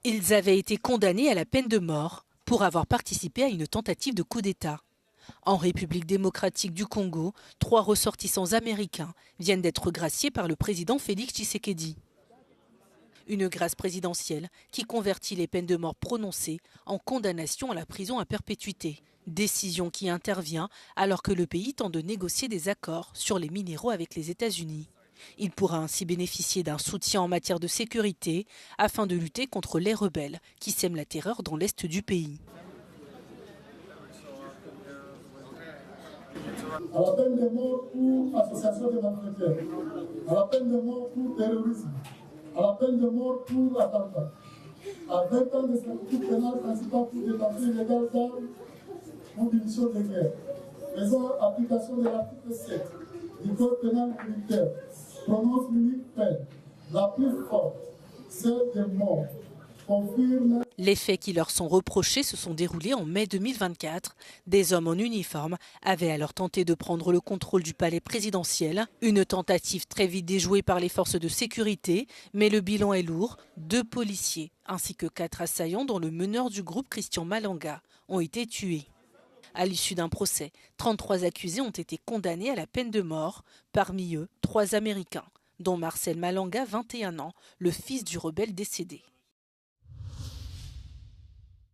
Ils avaient été condamnés à la peine de mort pour avoir participé à une tentative de coup d'État. En République démocratique du Congo, 3 ressortissants américains viennent d'être graciés par le président Félix Tshisekedi. Une grâce présidentielle qui convertit les peines de mort prononcées en condamnation à la prison à perpétuité. Décision qui intervient alors que le pays tente de négocier des accords sur les minéraux avec les États-Unis. Il pourra ainsi bénéficier d'un soutien en matière de sécurité afin de lutter contre les rebelles qui sèment la terreur dans l'est du pays. À la peine de mort pour association de malfaiteurs, à la peine de mort pour terrorisme, à la peine de mort pour attentat, à 20 ans de statut pénal principal pour détention illégale d'armes ou munitions de guerre, faisant application de l'article 7 du Code pénal militaire, prononce l'unique peine, la plus forte, celle de mort. Les faits qui leur sont reprochés se sont déroulés en mai 2024. Des hommes en uniforme avaient alors tenté de prendre le contrôle du palais présidentiel. Une tentative très vite déjouée par les forces de sécurité, mais le bilan est lourd. 2 policiers ainsi que 4 assaillants, dont le meneur du groupe Christian Malanga, ont été tués. À l'issue d'un procès, 33 accusés ont été condamnés à la peine de mort, parmi eux 3 Américains, dont Marcel Malanga, 21 ans, le fils du rebelle décédé.